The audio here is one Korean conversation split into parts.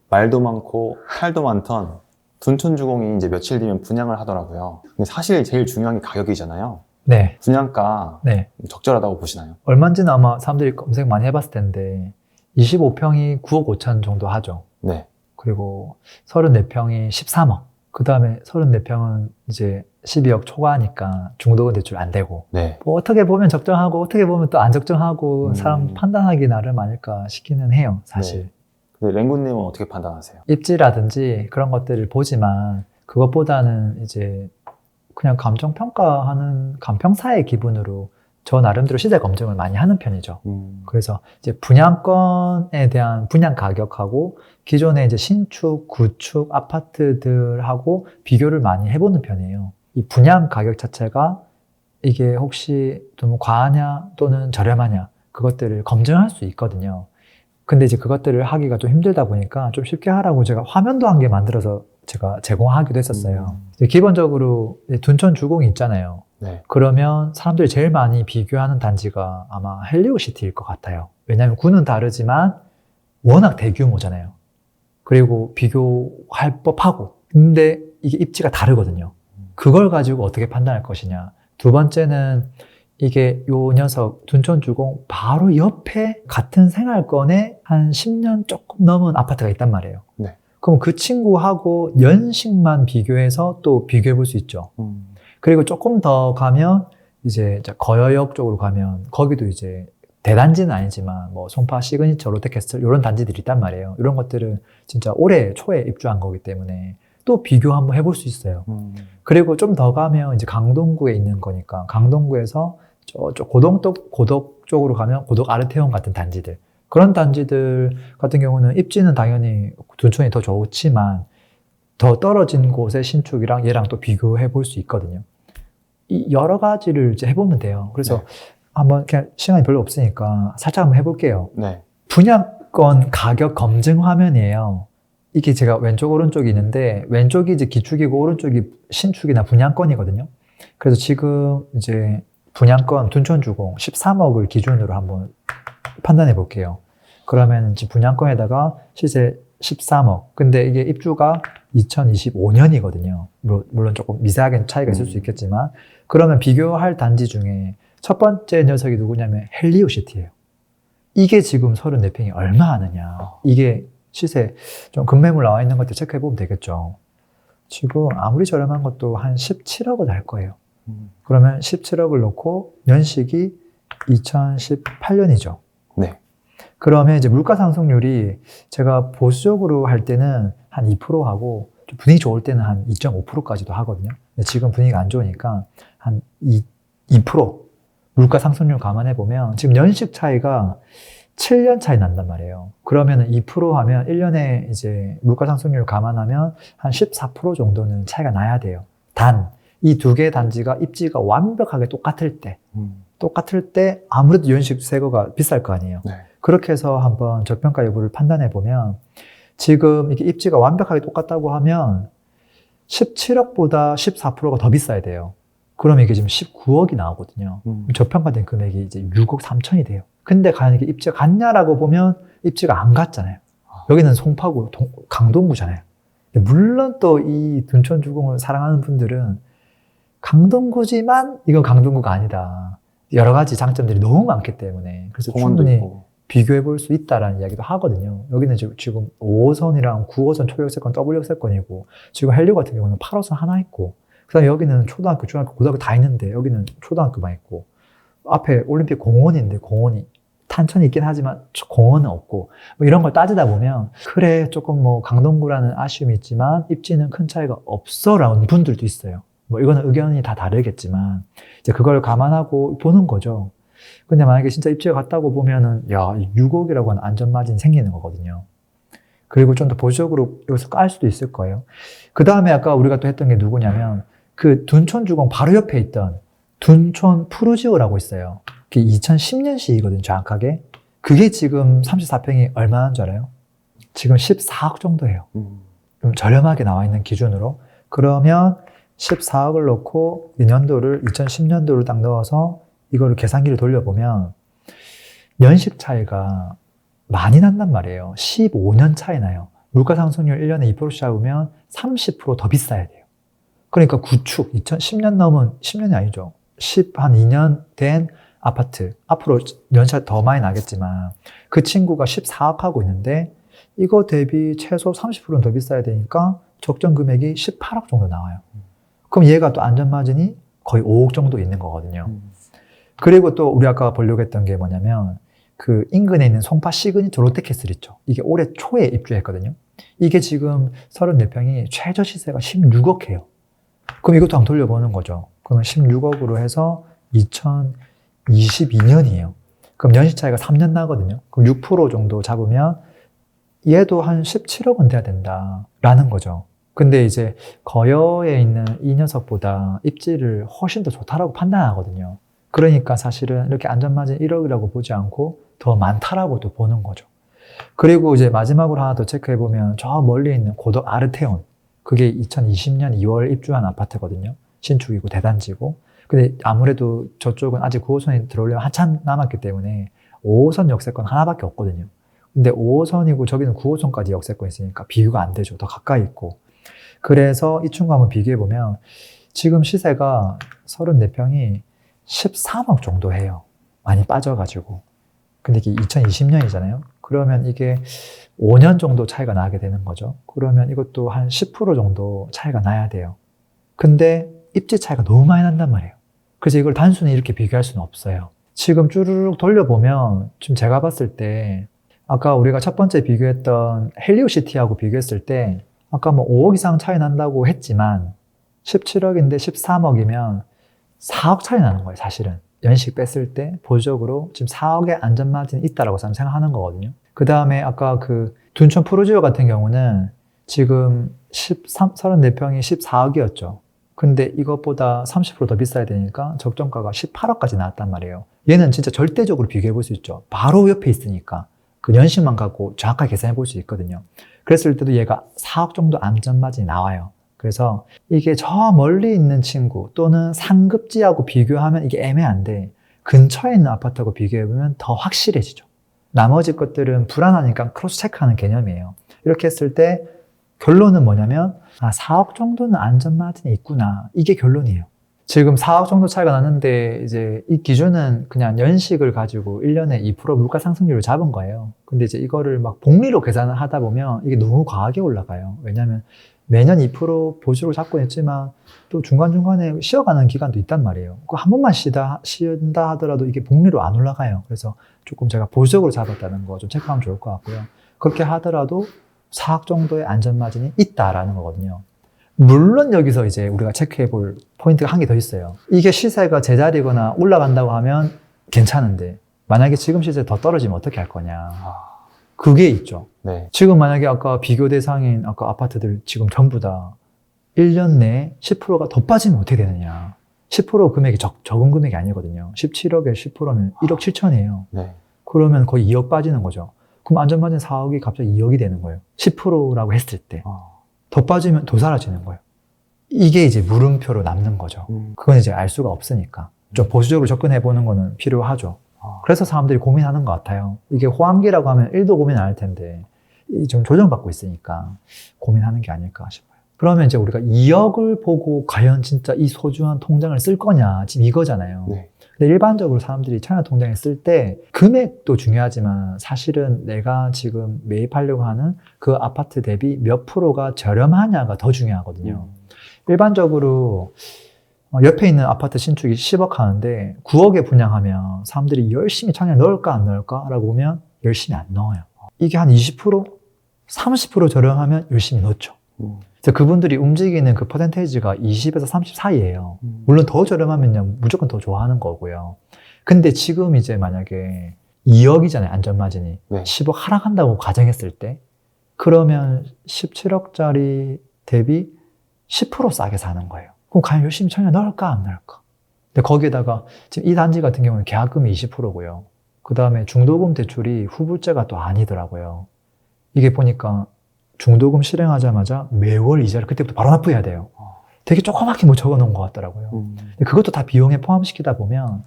말도 많고 탈도 많던 둔촌주공이 이제 며칠 뒤면 분양을 하더라고요. 근데 사실 제일 중요한 게 가격이잖아요. 네. 분양가 네. 적절하다고 보시나요? 얼마인지는 아마 사람들이 검색 많이 해봤을 텐데 25평이 9억 5천 정도 하죠. 네. 그리고 34평이 13억. 그 다음에 34평은 이제 12억 초과하니까 중도금 대출 안 되고. 네. 뭐 어떻게 보면 적정하고 어떻게 보면 또 안 적정하고 사람 판단하기 나름 아닐까 싶기는 해요, 사실. 네. 근데 랭구님은 어떻게 판단하세요? 입지라든지 그런 것들을 보지만 그것보다는 이제 그냥 감정평가하는 감평사의 기분으로 저 나름대로 시세 검증을 많이 하는 편이죠. 그래서 이제 분양권에 대한 분양 가격하고 기존의 이제 신축, 구축 아파트들하고 비교를 많이 해보는 편이에요. 이 분양 가격 자체가 이게 혹시 좀 과하냐 또는 저렴하냐 그것들을 검증할 수 있거든요. 근데 이제 그것들을 하기가 좀 힘들다 보니까 좀 쉽게 하라고 제가 화면도 한 개 만들어서 제가 제공하기도 했었어요. 기본적으로 둔촌 주공이 있잖아요. 네. 그러면 사람들이 제일 많이 비교하는 단지가 아마 헬리오시티일 것 같아요. 왜냐하면 구는 다르지만 워낙 대규모잖아요. 그리고 비교할 법하고. 근데 이게 입지가 다르거든요. 그걸 가지고 어떻게 판단할 것이냐. 두 번째는 이게 요 녀석 둔촌주공 바로 옆에 같은 생활권에 한 10년 조금 넘은 아파트가 있단 말이에요. 네. 그럼 그 친구하고 연식만 비교해서 또 비교해 볼 수 있죠. 그리고 조금 더 가면 이제 거여역 쪽으로 가면 거기도 이제 대단지는 아니지만 뭐 송파 시그니처 롯데캐슬 이런 단지들이 있단 말이에요. 이런 것들은 진짜 올해 초에 입주한 거기 때문에 또 비교 한번 해볼 수 있어요. 그리고 좀 더 가면 이제 강동구에 있는 거니까 강동구에서 저쪽 고덕 쪽으로 가면 고덕 아르테온 같은 단지들 그런 단지들 같은 경우는 입지는 당연히 둔촌이 더 좋지만 더 떨어진 곳의 신축이랑 얘랑 또 비교해 볼 수 있거든요. 이 여러 가지를 이제 해보면 돼요. 그래서 네. 한번 그냥 시간이 별로 없으니까 살짝 한번 해볼게요. 네. 분양권 가격 검증 화면이에요. 이게 제가 왼쪽 오른쪽이 있는데 왼쪽이 이제 기축이고 오른쪽이 신축이나 분양권이거든요. 그래서 지금 이제 분양권 둔촌주공 13억을 기준으로 한번 판단해 볼게요. 그러면 이제 분양권에다가 시세 13억. 근데 이게 입주가 2025년이거든요. 물론 조금 미세하게 차이가 있을 수 있겠지만 그러면 비교할 단지 중에 첫 번째 녀석이 누구냐면 헬리오시티예요. 이게 지금 34평이 얼마 하느냐. 이게 시세 좀 급매물 나와 있는 것들 체크해 보면 되겠죠. 지금 아무리 저렴한 것도 한 17억은 할 거예요. 그러면 17억을 놓고 연식이 2018년이죠. 네. 그러면 이제 물가 상승률이 제가 보수적으로 할 때는 한 2%하고 분위기 좋을 때는 한 2.5%까지도 하거든요. 근데 지금 분위기가 안 좋으니까 한 2% 물가 상승률 감안해 보면 지금 연식 차이가 7년 차이 난단 말이에요. 그러면 2% 하면 1년에 이제 물가 상승률 감안하면 한 14% 정도는 차이가 나야 돼요. 단 이 두 개의 단지가 입지가 완벽하게 똑같을 때 아무래도 연식 새거가 비쌀 거 아니에요. 네. 그렇게 해서 한번 저평가 여부를 판단해 보면 지금 이게 입지가 완벽하게 똑같다고 하면 17억보다 14%가 더 비싸야 돼요. 그러면 이게 지금 19억이 나오거든요. 저평가된 금액이 이제 6억 3천이 돼요. 근데 과연 이게 입지가 같냐라고 보면 입지가 안 같잖아요. 여기는 송파구, 강동구잖아요. 물론 또 이 둔촌주공을 사랑하는 분들은 강동구지만 이건 강동구가 아니다. 여러 가지 장점들이 너무 많기 때문에 그래서 충분히 있고. 비교해 볼 수 있다라는 이야기도 하거든요. 여기는 지금 5호선이랑 9호선 초역세권, W역세권이고 지금 헬리오 같은 경우는 8호선 하나 있고 그 다음에 여기는 초등학교, 중학교, 고등학교 다 있는데 여기는 초등학교만 있고 앞에 올림픽 공원이 있는데 공원이 탄천이 있긴 하지만 공원은 없고 뭐 이런 걸 따지다 보면 그래 조금 뭐 강동구라는 아쉬움이 있지만 입지는 큰 차이가 없어 라는 분들도 있어요. 뭐 이거는 의견이 다 다르겠지만 이제 그걸 감안하고 보는 거죠. 근데 만약에 진짜 입지가 같다고 보면은 야 6억이라고 하는 안전마진이 생기는 거거든요. 그리고 좀 더 보수적으로 여기서 깔 수도 있을 거예요. 그 다음에 아까 우리가 또 했던 게 누구냐면 그 둔촌주공 바로 옆에 있던 둔촌 푸르지오라고 있어요. 그게 2010년식이거든요, 정확하게. 그게 지금 34평이 얼마인 줄 알아요? 지금 14억 정도예요. 좀 저렴하게 나와 있는 기준으로. 그러면 14억을 넣고 연도를 2010년도를 딱 넣어서 이거를 계산기를 돌려보면 연식 차이가 많이 난단 말이에요. 15년 차이 나요. 물가 상승률 1년에 2%씩 잡으면 30% 더 비싸야 돼요. 그러니까 구축, 2010년 넘은, 10년이 아니죠. 한 2년 된 아파트, 앞으로 연차 더 많이 나겠지만 그 친구가 14억 하고 있는데 이거 대비 최소 30%는 더 비싸야 되니까 적정 금액이 18억 정도 나와요. 그럼 얘가 또 안전마진이 거의 5억 정도 있는 거거든요. 그리고 또 우리 아까 보려고 했던 게 뭐냐면 그 인근에 있는 송파 시그니처 롯데캐슬 있죠. 이게 올해 초에 입주했거든요. 이게 지금 34평이 최저 시세가 16억 해요. 그럼 이것도 한번 돌려보는 거죠. 그러면 16억으로 해서 2022년이에요. 그럼 연시 차이가 3년 나거든요. 그럼 6% 정도 잡으면 얘도 한 17억은 돼야 된다라는 거죠. 근데 이제 거여에 있는 이 녀석보다 입지를 훨씬 더 좋다라고 판단하거든요. 그러니까 사실은 이렇게 안전마진 1억이라고 보지 않고 더 많다라고 또 보는 거죠. 그리고 이제 마지막으로 하나 더 체크해보면 저 멀리 있는 고덕 아르테온. 그게 2020년 2월 입주한 아파트거든요. 신축이고 대단지고. 근데 아무래도 저쪽은 아직 9호선이 들어오려면 한참 남았기 때문에 5호선 역세권 하나밖에 없거든요. 근데 5호선이고 저기는 9호선까지 역세권 있으니까 비교가 안 되죠. 더 가까이 있고. 그래서 이 친구 한번 비교해보면 지금 시세가 34평이 13억 정도 해요. 많이 빠져가지고. 근데 이게 2020년이잖아요. 그러면 이게 5년 정도 차이가 나게 되는 거죠. 그러면 이것도 한 10% 정도 차이가 나야 돼요. 근데 입지 차이가 너무 많이 난단 말이에요. 그래서 이걸 단순히 이렇게 비교할 수는 없어요. 지금 쭈르륵 돌려보면 지금 제가 봤을 때 아까 우리가 첫 번째 비교했던 헬리오시티하고 비교했을 때 아까 뭐 5억 이상 차이 난다고 했지만 17억인데 13억이면 4억 차이 나는 거예요, 사실은. 연식 뺐을 때 보조적으로 지금 4억의 안전마진이 있다라고 생각하는 거거든요. 그 다음에 아까 그 둔촌 프루지오 같은 경우는 지금 34평이 14억이었죠. 근데 이것보다 30% 더 비싸야 되니까 적정가가 18억까지 나왔단 말이에요. 얘는 진짜 절대적으로 비교해 볼 수 있죠. 바로 옆에 있으니까. 그 연식만 갖고 정확하게 계산해 볼 수 있거든요. 그랬을 때도 얘가 4억 정도 안전마진이 나와요. 그래서 이게 저 멀리 있는 친구 또는 상급지하고 비교하면 이게 애매한데 근처에 있는 아파트하고 비교해보면 더 확실해지죠. 나머지 것들은 불안하니까 크로스 체크하는 개념이에요. 이렇게 했을 때 결론은 뭐냐면 4억 정도는 안전마진이 있구나. 이게 결론이에요. 지금 4억 정도 차이가 나는데 이제 이 기준은 그냥 연식을 가지고 1년에 2% 물가 상승률을 잡은 거예요. 근데 이제 이거를 막 복리로 계산을 하다 보면 이게 너무 과하게 올라가요. 왜냐하면 매년 2% 보수로 잡고 있지만 또 중간중간에 쉬어가는 기간도 있단 말이에요. 한 번만 쉰다 하더라도 이게 복리로 안 올라가요. 그래서 조금 제가 보수적으로 잡았다는 거 좀 체크하면 좋을 것 같고요. 그렇게 하더라도 4억 정도의 안전마진이 있다라는 거거든요. 물론 여기서 이제 우리가 체크해 볼 포인트가 한 개 더 있어요. 이게 시세가 제자리거나 올라간다고 하면 괜찮은데 만약에 지금 시세 더 떨어지면 어떻게 할 거냐. 그게 있죠. 네. 지금 만약에 아까 비교 대상인 아까 아파트들 지금 전부 다 1년 내에 10%가 더 빠지면 어떻게 되느냐. 10% 금액이 적은 금액이 아니거든요. 17억에 10%면 1억 7천이에요. 네. 그러면 거의 2억 빠지는 거죠. 그럼 안전마진 4억이 갑자기 2억이 되는 거예요. 10%라고 했을 때. 더 빠지면 더 사라지는 거예요. 이게 이제 물음표로 남는 거죠. 그건 이제 알 수가 없으니까. 좀 보수적으로 접근해 보는 거는 필요하죠. 그래서 사람들이 고민하는 것 같아요. 이게 호황기라고 하면 1도 고민 안 할 텐데 좀 조정받고 있으니까 고민하는 게 아닐까 싶어요. 그러면 이제 우리가 2억을 보고 과연 진짜 이 소중한 통장을 쓸 거냐 지금 이거잖아요. 네. 근데 일반적으로 사람들이 청약통장에 쓸 때 금액도 중요하지만 사실은 내가 지금 매입하려고 하는 그 아파트 대비 몇 프로가 저렴하냐가 더 중요하거든요. 일반적으로 옆에 있는 아파트 신축이 10억 하는데 9억에 분양하면 사람들이 열심히 청약 넣을까 안 넣을까? 라고 보면 열심히 안 넣어요. 이게 한 20%? 30% 저렴하면 열심히 넣죠. 그래서 그분들이 움직이는 그 퍼센테이지가 20에서 30 사이예요. 물론 더 저렴하면 무조건 더 좋아하는 거고요. 근데 지금 이제 만약에 2억이잖아요, 안전마진이. 네. 10억 하락한다고 가정했을 때 그러면 17억짜리 대비 10% 싸게 사는 거예요. 그럼 과연 열심히 청약 넣을까 안 넣을까? 근데 거기에다가 지금 이 단지 같은 경우는 계약금이 20%고요. 그 다음에 중도금 대출이 후불제가 또 아니더라고요. 이게 보니까 중도금 실행하자마자 매월 이자를 그때부터 바로 납부해야 돼요. 되게 조그맣게 뭐 적어놓은 것 같더라고요. 근데 그것도 다 비용에 포함시키다 보면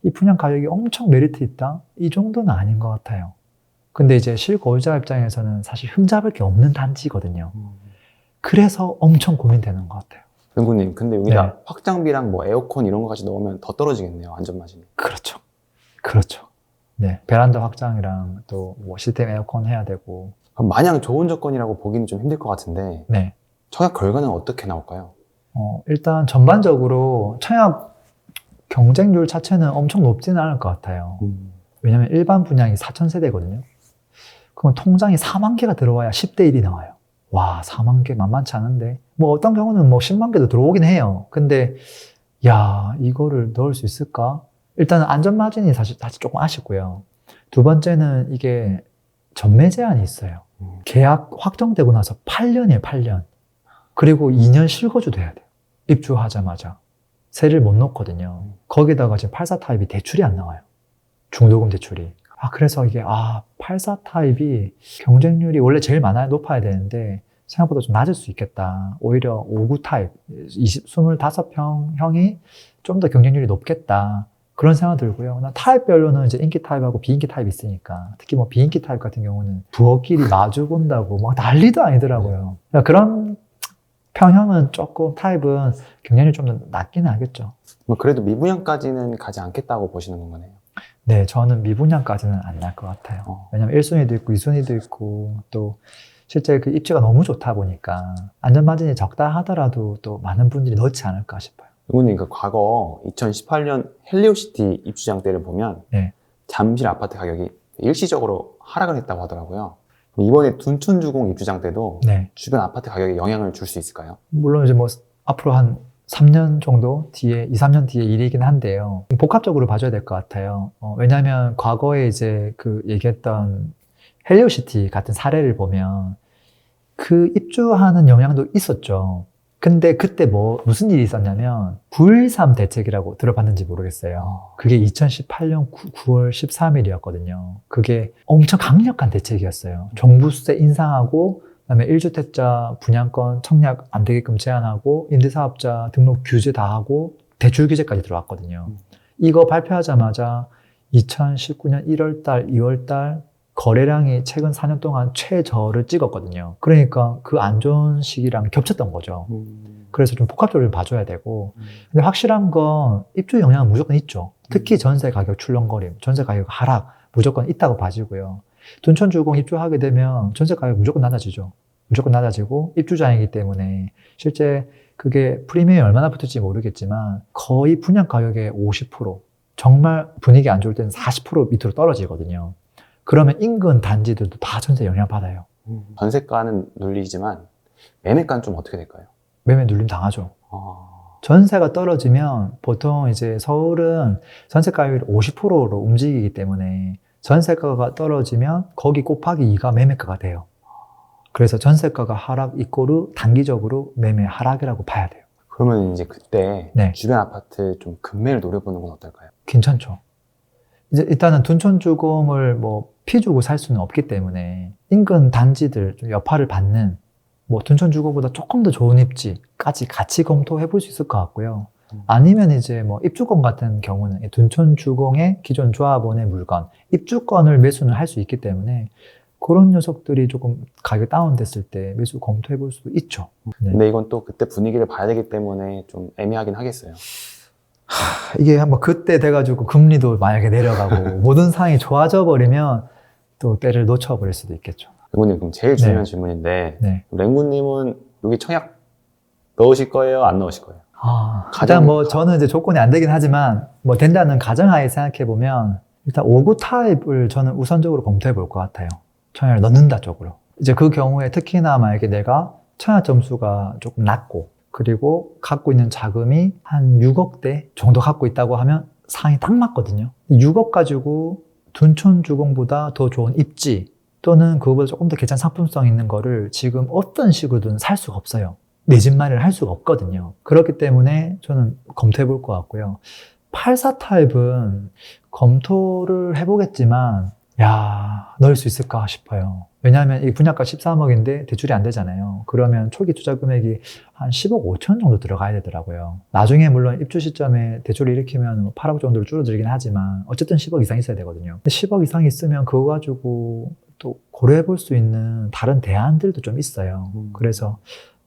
이 분양 가격이 엄청 메리트 있다? 이 정도는 아닌 것 같아요. 근데 이제 실거주자 입장에서는 사실 흠잡을 게 없는 단지거든요. 그래서 엄청 고민되는 것 같아요. 랭구님, 근데 여기다 네. 확장비랑 뭐 에어컨 이런 거까지 넣으면 더 떨어지겠네요, 안전마진이. 그렇죠. 그렇죠. 네. 베란다 확장이랑 또 뭐 시스템 에어컨 해야 되고. 그럼 마냥 좋은 조건이라고 보기는 좀 힘들 것 같은데 네. 청약 결과는 어떻게 나올까요? 일단 전반적으로 청약 경쟁률 자체는 엄청 높지는 않을 것 같아요. 왜냐면 일반 분양이 4,000세대거든요. 그럼 통장이 4만 개가 들어와야 10대 1이 나와요. 와, 4만 개 만만치 않은데. 뭐 어떤 경우는 뭐 10만 개도 들어오긴 해요. 근데 야, 이거를 넣을 수 있을까? 일단은 안전마진이 사실 조금 아쉽고요. 두 번째는 이게 전매 제한이 있어요. 계약 확정되고 나서 8년이에요, 8년. 그리고 2년 실거주 돼야 돼요. 입주하자마자. 세를 못 넣거든요. 거기다가 지금 84 타입이 대출이 안 나와요. 중도금 대출이. 그래서 이게, 84 타입이 경쟁률이 원래 제일 많아야 높아야 되는데, 생각보다 좀 낮을 수 있겠다. 오히려 59 타입, 25평형이 좀 더 경쟁률이 높겠다. 그런 생각 들고요. 타입별로는 이제 인기 타입하고 비인기 타입이 있으니까, 특히 뭐 비인기 타입 같은 경우는 부엌끼리 마주 본다고 막 난리도 아니더라고요. 그러니까 그런 평형은 조금 타입은 경쟁률이 좀 더 낮기는 하겠죠. 뭐 그래도 미분양까지는 가지 않겠다고 보시는 거네요. 네, 저는 미분양까지는 안 날 것 같아요. 왜냐면 1순위도 있고 2순위도 있고 또 실제 그 입지가 너무 좋다 보니까 안전마진이 적다 하더라도 또 많은 분들이 넣지 않을까 싶어요. 랭구님, 그 과거 2018년 헬리오시티 입주장 때를 보면 네. 잠실 아파트 가격이 일시적으로 하락을 했다고 하더라고요. 이번에 둔촌주공 입주장 때도 네. 주변 아파트 가격에 영향을 줄 수 있을까요? 물론 이제 뭐 앞으로 한 3년 정도 뒤에, 2, 3년 뒤에 일이긴 한데요. 복합적으로 봐줘야 될 것 같아요. 왜냐하면 과거에 이제 그 얘기했던 헬리오시티 같은 사례를 보면 그 입주하는 영향도 있었죠. 근데 그때 무슨 일이 있었냐면 9.13 대책이라고 들어봤는지 모르겠어요. 그게 2018년 9월 13일이었거든요. 그게 엄청 강력한 대책이었어요. 종부세 인상하고 그다음에 1주택자 분양권 청약 안 되게끔 제한하고 임대사업자 등록 규제 다 하고 대출 규제까지 들어왔거든요. 이거 발표하자마자 2019년 1월달, 2월달 거래량이 최근 4년 동안 최저를 찍었거든요. 그러니까 그 안 좋은 시기랑 겹쳤던 거죠. 그래서 좀 복합적으로 봐줘야 되고. 근데 확실한 건 입주 영향은 무조건 있죠. 특히 전세 가격 출렁거림, 전세 가격 하락 무조건 있다고 봐지고요. 둔촌주공 입주하게 되면 전세 가격 무조건 낮아지죠. 무조건 낮아지고 입주자이기 때문에 실제 그게 프리미엄이 얼마나 붙을지 모르겠지만 거의 분양 가격의 50%, 정말 분위기 안 좋을 때는 40% 밑으로 떨어지거든요. 그러면 인근 단지들도 다 전세 영향받아요. 전세가는 눌리지만 매매가는 좀 어떻게 될까요? 매매 눌림 당하죠. 전세가 떨어지면 보통 이제 서울은 전세가율 50%로 움직이기 때문에 전세가가 떨어지면 거기 곱하기 2가 매매가가 돼요. 그래서 전세가가 하락 이꼬르 단기적으로 매매 하락이라고 봐야 돼요. 그러면 이제 그때 네. 주변 아파트 좀 급매를 노려보는 건 어떨까요? 괜찮죠. 이제 일단은 둔촌주공을 피 주고 살 수는 없기 때문에 인근 단지들 좀 여파를 받는 둔촌주공보다 조금 더 좋은 입지까지 같이 검토해 볼 수 있을 것 같고요. 아니면 이제 입주권 같은 경우는 둔촌주공의 기존 조합원의 물건, 입주권을 매수는 할 수 있기 때문에 그런 녀석들이 조금 가격 다운됐을 때 매수 검토해 볼 수도 있죠. 네. 근데 이건 또 그때 분위기를 봐야 되기 때문에 좀 애매하긴 하겠어요. 이게 한번 그때 돼가지고 금리도 만약에 내려가고 모든 상황이 좋아져 버리면 또 때를 놓쳐버릴 수도 있겠죠. 랭구님, 그럼 제일 중요한 질문인데 네. 랭구님은 여기 청약 넣으실 거예요? 안 넣으실 거예요? 가장 저는 이제 조건이 안 되긴 하지만 된다는 가정하에 생각해 보면 일단 59 타입을 저는 우선적으로 검토해 볼 것 같아요. 청약을 넣는다 쪽으로. 이제 그 경우에 특히나 만약에 내가 청약 점수가 조금 낮고 그리고 갖고 있는 자금이 한 6억대 정도 갖고 있다고 하면 상이 딱 맞거든요. 6억 가지고 둔촌주공보다 더 좋은 입지 또는 그거보다 조금 더 괜찮은 상품성 있는 거를 지금 어떤 식으로든 살 수가 없어요. 내 집 마련을 할 수가 없거든요. 그렇기 때문에 저는 검토해 볼 것 같고요. 84 타입은 검토를 해보겠지만 넣을 수 있을까 싶어요. 왜냐하면 이 분양가 13억인데 대출이 안 되잖아요. 그러면 초기 투자 금액이 한 10억 5천 정도 들어가야 되더라고요. 나중에 물론 입주 시점에 대출을 일으키면 8억 정도로 줄어들긴 하지만 어쨌든 10억 이상 있어야 되거든요. 근데 10억 이상 있으면 그거 가지고 또 고려해 볼 수 있는 다른 대안들도 좀 있어요. 그래서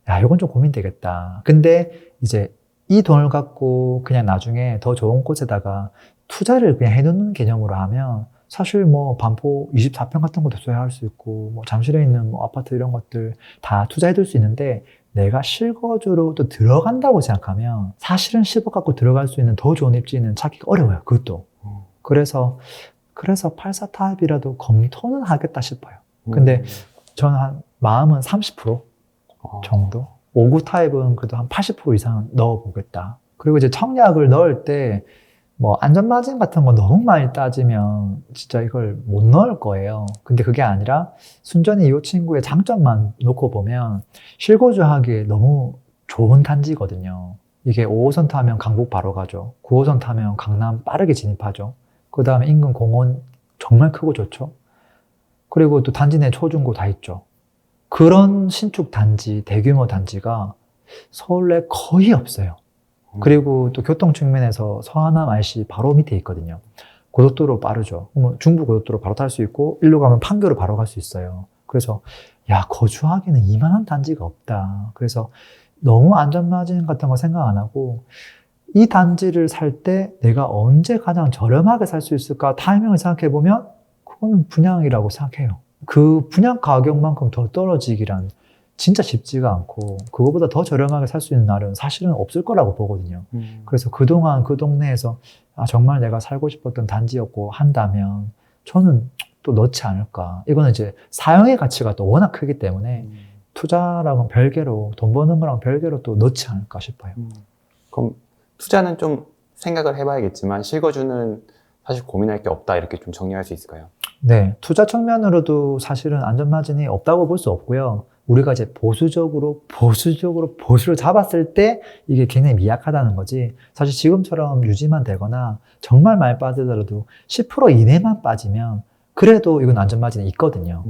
야, 이건 좀 고민되겠다. 근데 이제 이 돈을 갖고 그냥 나중에 더 좋은 곳에다가 투자를 그냥 해놓는 개념으로 하면 사실 뭐 반포 24평 같은 것도 소유할 수 있고 뭐 잠실에 있는 뭐 아파트 이런 것들 다 투자해둘 수 있는데 내가 실거주로 또 들어간다고 생각하면 사실은 10억 갖고 들어갈 수 있는 더 좋은 입지는 찾기가 어려워요. 그것도. 그래서 84 타입이라도 검토는 하겠다 싶어요. 근데 저는 한 마음은 30% 정도. 59 타입은 그래도 한 80% 이상 넣어보겠다. 그리고 이제 청약을 넣을 때 뭐 안전마진 같은 거 너무 많이 따지면 진짜 이걸 못 넣을 거예요. 근데 그게 아니라 순전히 이 친구의 장점만 놓고 보면 실거주하기에 너무 좋은 단지거든요. 이게 5호선 타면 강북 바로 가죠. 9호선 타면 강남 빠르게 진입하죠. 그 다음에 인근 공원 정말 크고 좋죠. 그리고 또 단지 내 초중고 다 있죠. 그런 신축 단지, 대규모 단지가 서울에 거의 없어요. 그리고 또 교통 측면에서 서하남 RC 바로 밑에 있거든요. 고속도로 빠르죠. 중부 고속도로 바로 탈 수 있고 일로 가면 판교로 바로 갈 수 있어요. 그래서 야, 거주하기는 이만한 단지가 없다. 그래서 너무 안전마진 같은 거 생각 안 하고 이 단지를 살 때 내가 언제 가장 저렴하게 살 수 있을까 타이밍을 생각해 보면 그거는 분양이라고 생각해요. 그 분양 가격만큼 더 떨어지기란 진짜 쉽지가 않고 그거보다 더 저렴하게 살 수 있는 날은 사실은 없을 거라고 보거든요. 그래서 그동안 그 동네에서 아, 정말 내가 살고 싶었던 단지였고 한다면 저는 또 넣지 않을까. 이거는 이제 사용의 가치가 또 워낙 크기 때문에 투자랑은 별개로 돈 버는 거랑 별개로 또 넣지 않을까 싶어요. 그럼 투자는 좀 생각을 해봐야겠지만 실거주는 사실 고민할 게 없다 이렇게 좀 정리할 수 있을까요? 네, 투자 측면으로도 사실은 안전마진이 없다고 볼 수 없고요. 우리가 이제 보수를 잡았을 때 이게 굉장히 미약하다는 거지. 사실 지금처럼 유지만 되거나 정말 많이 빠지더라도 10% 이내만 빠지면 그래도 이건 안전마진이 있거든요.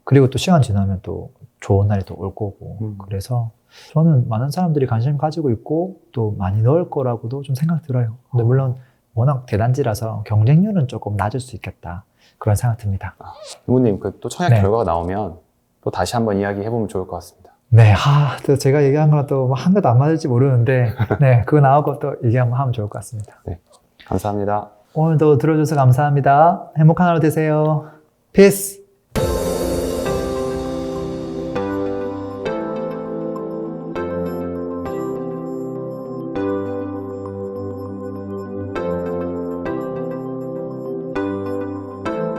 그리고 또 시간 지나면 또 좋은 날이 또 올 거고. 그래서 저는 많은 사람들이 관심 가지고 있고 또 많이 넣을 거라고도 좀 생각 들어요. 근데 물론 워낙 대단지라서 경쟁률은 조금 낮을 수 있겠다. 그런 생각 듭니다. 이모님, 또 청약 네. 결과가 나오면 또 다시 한번 이야기해보면 좋을 것 같습니다. 네, 또 제가 얘기한 거랑 또 한 개도 안 맞을지 모르는데, 네, 그거 나오고 또 얘기 한번 하면 좋을 것 같습니다. 네, 감사합니다. 오늘도 들어줘서 감사합니다. 행복한 하루 되세요. 피스!